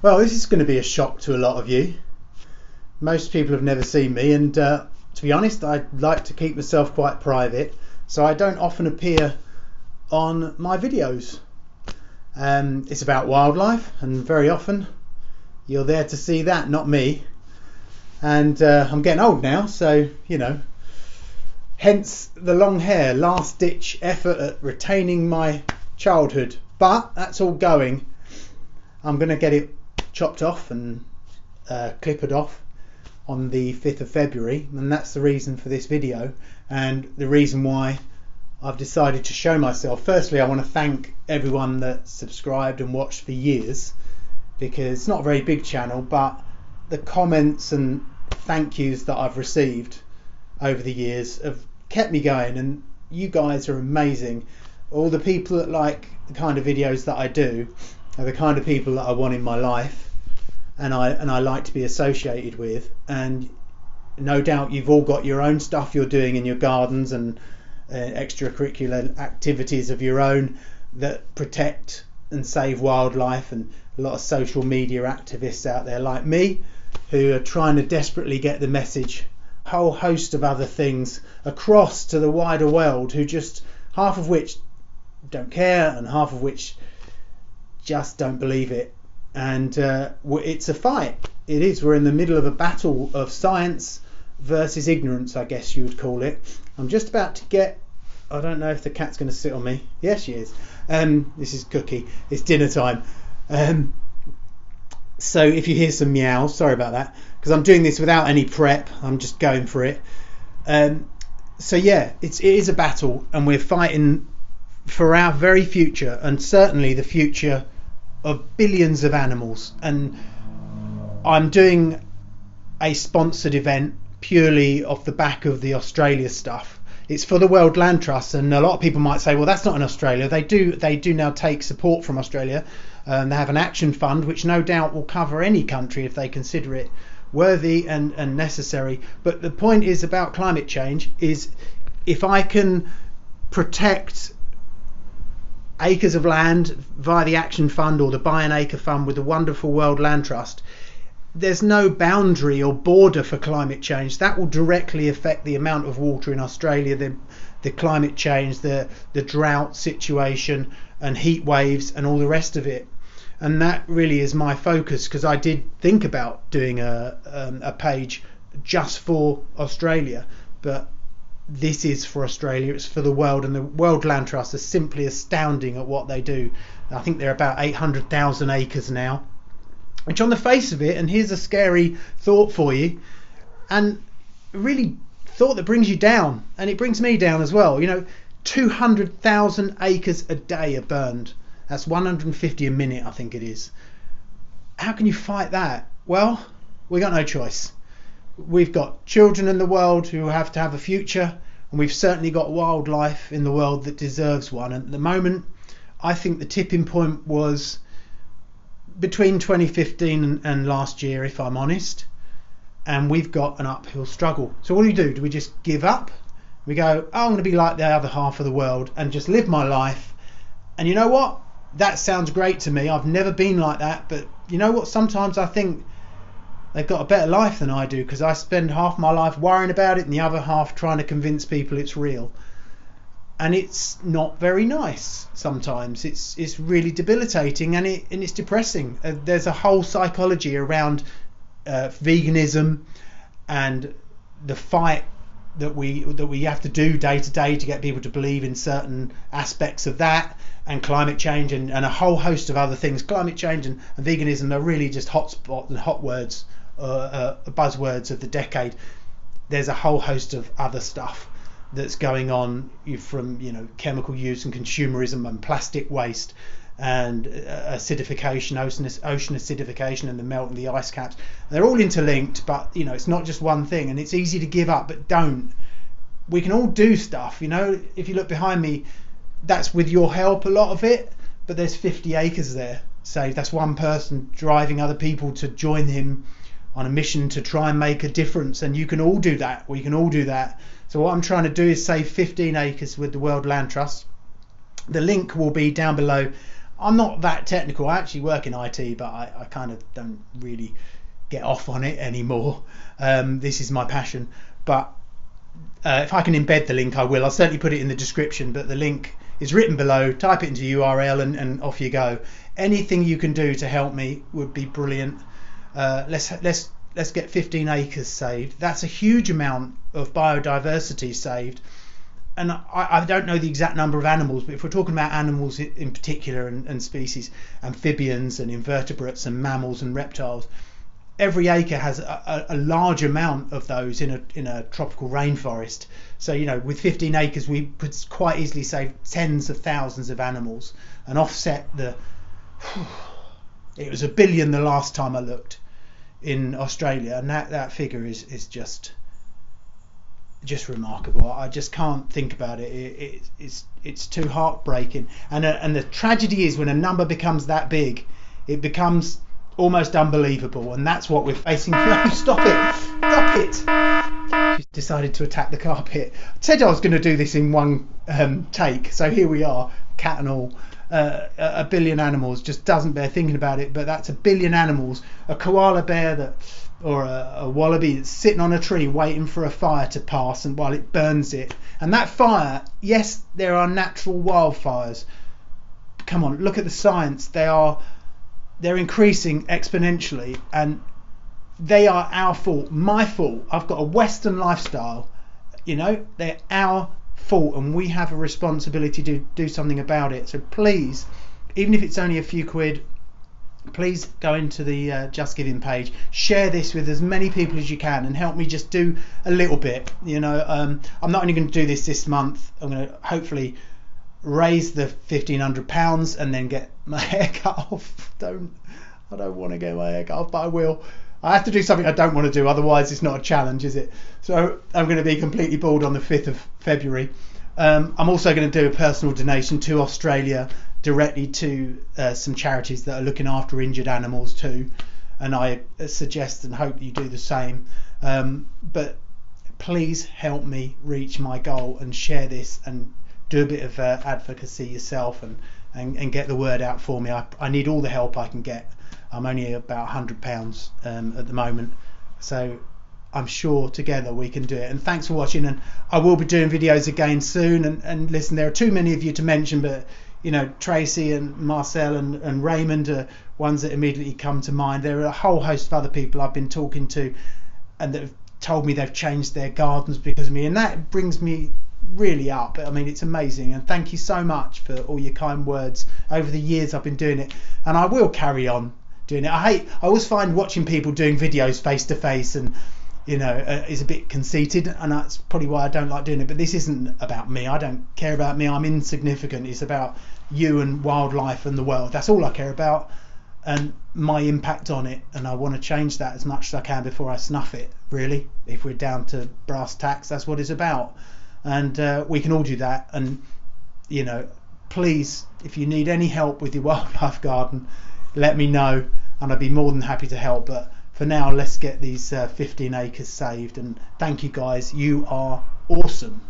Well, this is going to be a shock to a lot of you. Most people have never seen me, and to be honest, I like to keep myself quite private, so I don't often appear on my videos. It's about wildlife, and very often you're there to see that, not me. And I'm getting old now, so hence the long hair, last ditch effort at retaining my childhood. But that's all going. I'm going to get it chopped off and clippered off on the 5th of February, and that's the reason for this video and the reason why I've decided to show myself. Firstly, I want to thank everyone that subscribed and watched for years, because it's not a very big channel, but the comments and thank yous that I've received over the years have kept me going, and you guys are amazing. All the people that like the kind of videos that I do are the kind of people that I want in my life, and I like to be associated with. And no doubt you've all got your own stuff you're doing in your gardens and extracurricular activities of your own that protect and save wildlife, and a lot of social media activists out there like me who are trying to desperately get the message, a whole host of other things across to the wider world, who just half of which don't care and half of which just don't believe it. And it's a fight. It is. We're in the middle of a battle of science versus ignorance, I guess you would call it. I'm just about to get, I don't know if the cat's going to sit on me. Yes, she is. This is Cookie. It's dinner time. So if you hear some meows, sorry about that, because I'm doing this without any prep. I'm just going for it. So yeah, it is a battle, and we're fighting for our very future, and certainly the future of billions of animals. And I'm doing a sponsored event purely off the back of the Australia stuff. It's for the World Land Trust, and a lot of people might say, well, that's not in Australia. They do now take support from Australia. They have an action fund which no doubt will cover any country if they consider it worthy and necessary. But the point is about climate change is, if I can protect acres of land via the action fund or the buy an acre fund with the wonderful World Land Trust, there's no boundary or border for climate change. That will directly affect the amount of water in Australia, the climate change, the drought situation and heat waves and all the rest of it. And that really is my focus, because I did think about doing a page just for Australia, but this is for Australia, it's for the world, and the World Land Trust is simply astounding at what they do. I think they're about 800,000 acres now, which on the face of it, and here's a scary thought for you, and really thought that brings you down, and it brings me down as well. 200,000 acres a day are burned. That's 150 a minute, I think it is. How can you fight that? Well, we got no choice. We've got children in the world who have to have a future, and we've certainly got wildlife in the world that deserves one. And at the moment, I think the tipping point was between 2015 and last year, if I'm honest, and we've got an uphill struggle. So what do? Do we just give up? We go, oh, I'm going to be like the other half of the world and just live my life. And you know what? That sounds great to me. I've never been like that, but you know what? Sometimes I think they've got a better life than I do, because I spend half my life worrying about it and the other half trying to convince people it's real. And it's not very nice sometimes. It's really debilitating, and it's depressing. There's a whole psychology around veganism and the fight that we have to do day to day to get people to believe in certain aspects of that, and climate change and a whole host of other things. Climate change and veganism are really just hotspot and hot words, buzzwords of the decade. There's a whole host of other stuff that's going on, from chemical use and consumerism and plastic waste and acidification, ocean acidification, and the melt of the ice caps. They're all interlinked, but it's not just one thing, and it's easy to give up, but don't. We can all do stuff. If you look behind me, that's with your help, a lot of it, but there's 50 acres there. So that's one person driving other people to join him on a mission to try and make a difference, and you can all do that. We can all do that. So what I'm trying to do is save 15 acres with the World Land Trust. The link will be down below. I'm not that technical. I actually work in IT, but I kind of don't really get off on it anymore. This is my passion. But if I can embed the link, I will. I'll certainly put it in the description, but the link is written below. Type it into URL and off you go. Anything you can do to help me would be brilliant. Let's get 15 acres saved. That's a huge amount of biodiversity saved. And I don't know the exact number of animals, but if we're talking about animals in particular and species, amphibians and invertebrates and mammals and reptiles, every acre has a large amount of those in a tropical rainforest. So, you know, with 15 acres, we could quite easily save tens of thousands of animals and offset it was 1 billion the last time I looked in Australia, and that figure is just remarkable. I just can't think about it. It's too heartbreaking. And the tragedy is when a number becomes that big, it becomes almost unbelievable, and that's what we're facing. No, stop it! She's decided to attack the carpet. I said I was going to do this in one take, so here we are, cat and all. 1 billion animals just doesn't bear thinking about it, but that's 1 billion animals. A koala bear or a wallaby that's sitting on a tree waiting for a fire to pass, and while it burns it. And that fire, yes, there are natural wildfires. Come on, look at the science. They're increasing exponentially, and they are our fault, my fault. I've got a Western lifestyle, you know, they're our fault, and we have a responsibility to do something about it. So please, even if it's only a few quid, please go into the Just Giving page, share this with as many people as you can, and help me just do a little bit. You know, I'm not only going to do this month, I'm going to hopefully raise the £1,500 and then get my hair cut off. I don't want to get my hair cut off, but I will. I have to do something I don't want to do, otherwise it's not a challenge, is it? So I'm going to be completely bald on the 5th of February. I'm also going to do a personal donation to Australia directly to some charities that are looking after injured animals too, and I suggest and hope you do the same. But please help me reach my goal and share this and do a bit of advocacy yourself and get the word out for me. I need all the help I can get. I'm only about £100 at the moment, so I'm sure together we can do it. And thanks for watching, and I will be doing videos again soon. And listen, there are too many of you to mention, but you know, Tracy and Marcel and Raymond are ones that immediately come to mind. There are a whole host of other people I've been talking to and that have told me they've changed their gardens because of me, and that brings me really up. I mean, it's amazing, and thank you so much for all your kind words over the years I've been doing it, and I will carry on doing it. I always find watching people doing videos face to face and you know is a bit conceited, and that's probably why I don't like doing it. But this isn't about me. I don't care about me. I'm insignificant. It's about you and wildlife and the world. That's all I care about, and my impact on it, and I want to change that as much as I can before I snuff it, really. If we're down to brass tacks, that's what it's about. And we can all do that. And you know, please, if you need any help with your wildlife garden, let me know, and I'd be more than happy to help. But for now, let's get these 15 acres saved. And thank you guys, you are awesome.